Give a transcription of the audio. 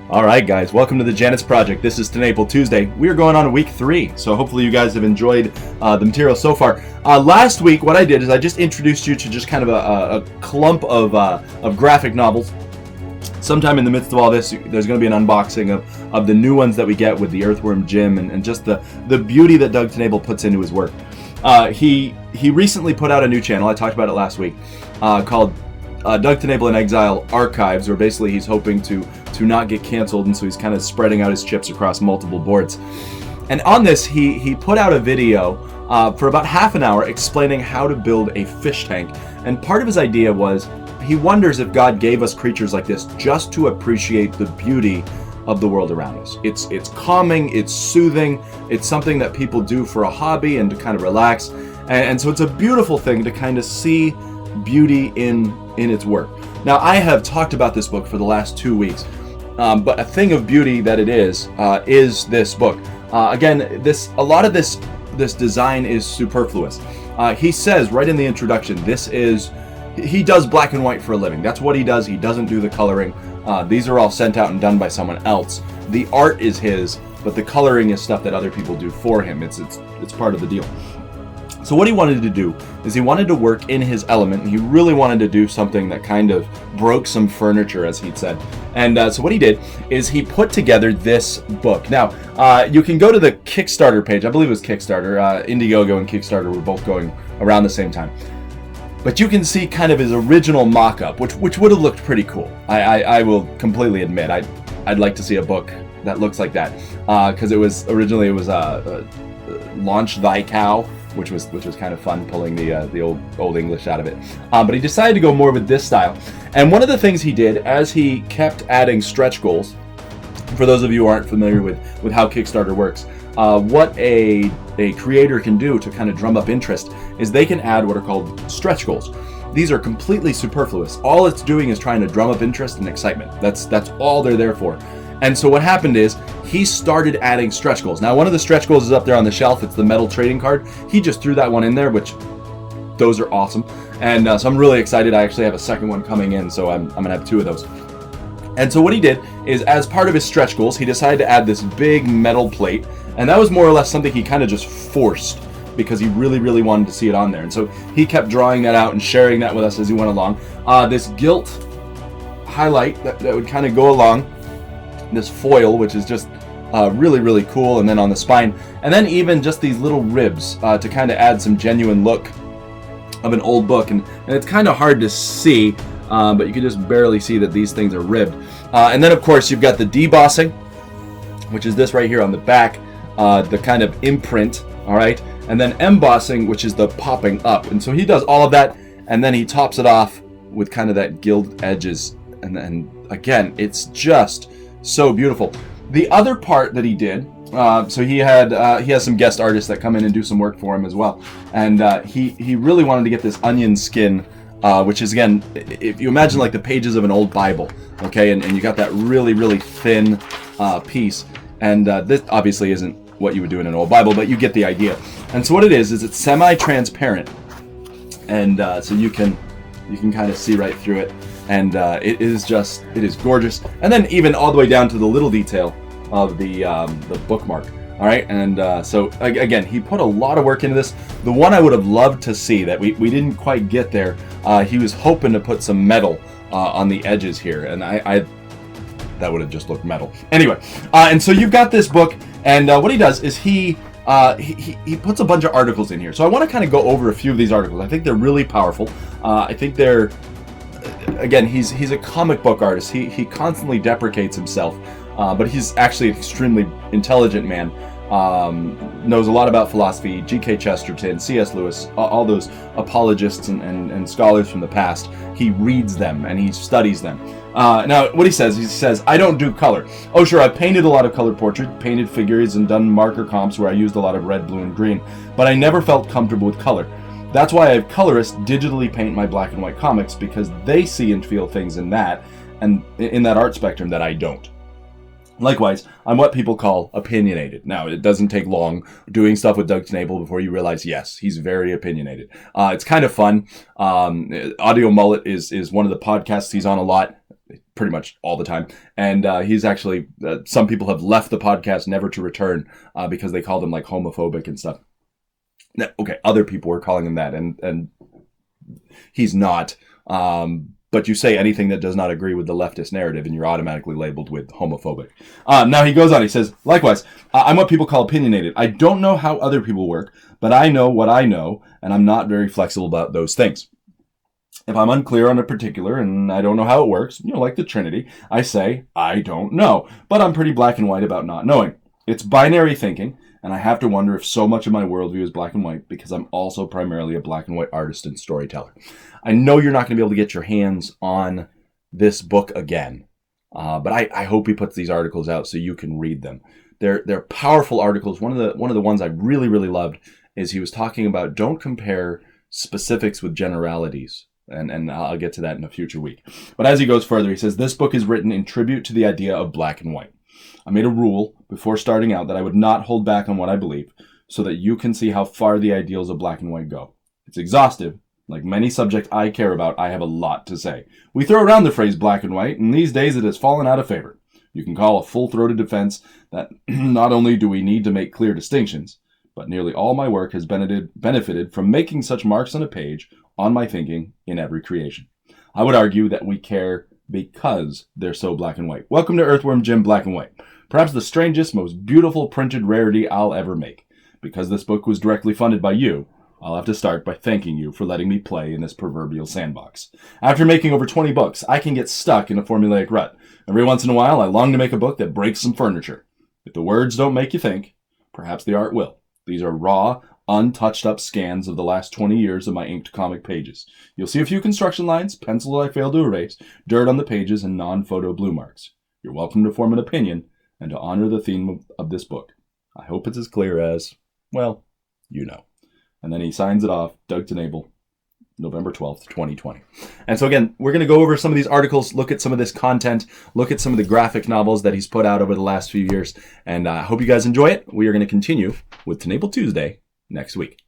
All right, guys, welcome to the Janet's Project. This is TenNapel Tuesday. We are going on to week 3, so hopefully you guys have enjoyed the material so far. Last week, what I did is I just introduced you to just kind of a clump of graphic novels. Sometime in the midst of all this, there's going to be an unboxing of the new ones that we get with the Earthworm Jim and just the beauty that Doug TenNapel puts into his work. He recently put out a new channel, I talked about it last week, called Doug TenNapel in Exile Archives, where basically he's hoping to not get canceled, and so he's kind of spreading out his chips across multiple boards. And on this, he put out a video for about half an hour explaining how to build a fish tank. And part of his idea was he wonders if God gave us creatures like this just to appreciate the beauty of the world around us. It's calming, it's soothing, it's something that people do for a hobby and to kind of relax. And so it's a beautiful thing to kind of see beauty in its work. Now, I have talked about this book for the last 2 weeks, but a thing of beauty that it is this book. Again, a lot of this design is superfluous. He says right in the introduction, he does black and white for a living. That's what he does. He doesn't do the coloring. These are all sent out and done by someone else. The art is his, but the coloring is stuff that other people do for him. It's part of the deal. So what he wanted to do is he wanted to work in his element, and he really wanted to do something that kind of broke some furniture, as he'd said. And so what he did is he put together this book. Now, you can go to the Kickstarter page. I believe it was Kickstarter. Indiegogo and Kickstarter were both going around the same time. But you can see kind of his original mock-up, which would have looked pretty cool. I will completely admit, I'd like to see a book that looks like that. Because originally it was Launch Thy Cow, which was kind of fun, pulling the old English out of it. But he decided to go more with this style. And one of the things he did, as he kept adding stretch goals, for those of you who aren't familiar with how Kickstarter works, what a creator can do to kind of drum up interest is they can add what are called stretch goals. These are completely superfluous. All it's doing is trying to drum up interest and excitement. That's all they're there for. And so what happened is he started adding stretch goals. Now, one of the stretch goals is up there on the shelf. It's the metal trading card. He just threw that one in there, which those are awesome. And so I'm really excited. I actually have a second one coming in, so I'm going to have 2 of those. And so what he did is, as part of his stretch goals, he decided to add this big metal plate. And that was more or less something he kind of just forced because he really, really wanted to see it on there. And so he kept drawing that out and sharing that with us as he went along. This gilt highlight that would kind of go along this foil, which is just really, really cool, and then on the spine, and then even just these little ribs to kind of add some genuine look of an old book. And it's kind of hard to see, but you can just barely see that these things are ribbed. And then, of course, you've got the debossing, which is this right here on the back, the kind of imprint, all right, and then embossing, which is the popping up. And so he does all of that, and then he tops it off with kind of that gilded edges, and again, it's just so beautiful. The other part that he did, so he has some guest artists that come in and do some work for him as well, and he really wanted to get this onion skin, which is, again, if you imagine like the pages of an old Bible, okay, and you got that really, really thin piece, and this obviously isn't what you would do in an old Bible, but you get the idea. And so what it is it's semi-transparent, and so you can kind of see right through it. And it is gorgeous. And then even all the way down to the little detail of the bookmark. All right, and so again, he put a lot of work into this. The one I would have loved to see that we didn't quite get there, he was hoping to put some metal on the edges here, and I that would have just looked metal. Anyway, and so you've got this book, and what he does is he puts a bunch of articles in here. So I want to kind of go over a few of these articles. I think they're really powerful. I think they're, again, he's a comic book artist. He constantly deprecates himself, but he's actually an extremely intelligent man. Knows a lot about philosophy, G.K. Chesterton, C.S. Lewis, all those apologists and scholars from the past. He reads them and he studies them. Now, what he says, I don't do color. Oh, sure, I've painted a lot of color portraits, painted figures, and done marker comps where I used a lot of red, blue, and green, but I never felt comfortable with color. That's why I have colorists digitally paint my black and white comics, because they see and feel things in that art spectrum that I don't. Likewise, I'm what people call opinionated. Now, it doesn't take long doing stuff with Doug TenNapel before you realize, yes, he's very opinionated. It's kind of fun. Audio Mullet is one of the podcasts he's on a lot. pretty much all the time. And he's actually, some people have left the podcast never to return because they called him like homophobic and stuff. Now, okay, other people were calling him that, and he's not. But you say anything that does not agree with the leftist narrative, and you're automatically labeled with homophobic. Now he goes on, he says, likewise, I'm what people call opinionated. I don't know how other people work, but I know what I know, and I'm not very flexible about those things. If I'm unclear on a particular and I don't know how it works, like the Trinity, I say, I don't know. But I'm pretty black and white about not knowing. It's binary thinking, and I have to wonder if so much of my worldview is black and white because I'm also primarily a black and white artist and storyteller. I know you're not going to be able to get your hands on this book again, but I hope he puts these articles out so you can read them. They're powerful articles. One of the ones I really, really loved is he was talking about don't compare specifics with generalities. And I'll get to that in a future week. But as he goes further, he says, this book is written in tribute to the idea of black and white. I made a rule before starting out that I would not hold back on what I believe so that you can see how far the ideals of black and white go. It's exhaustive. Like many subjects I care about, I have a lot to say. We throw around the phrase black and white, and these days it has fallen out of favor. You can call a full-throated defense that not only do we need to make clear distinctions, but nearly all my work has benefited from making such marks on a page on my thinking in every creation. I would argue that we care because they're so black and white. Welcome to Earthworm Jim Black and White. Perhaps the strangest, most beautiful printed rarity I'll ever make. Because this book was directly funded by you, I'll have to start by thanking you for letting me play in this proverbial sandbox. After making over 20 books, I can get stuck in a formulaic rut. Every once in a while, I long to make a book that breaks some furniture. If the words don't make you think, perhaps the art will. These are raw, untouched-up scans of the last 20 years of my inked comic pages. You'll see a few construction lines, pencil I failed to erase, dirt on the pages, and non-photo blue marks. You're welcome to form an opinion and to honor the theme of this book. I hope it's as clear as, well, you know. And then he signs it off, Doug TenNapel, November 12th, 2020. And so again, we're going to go over some of these articles, look at some of this content, look at some of the graphic novels that he's put out over the last few years, and I hope you guys enjoy it. We are going to continue with TenNapel Tuesday next week.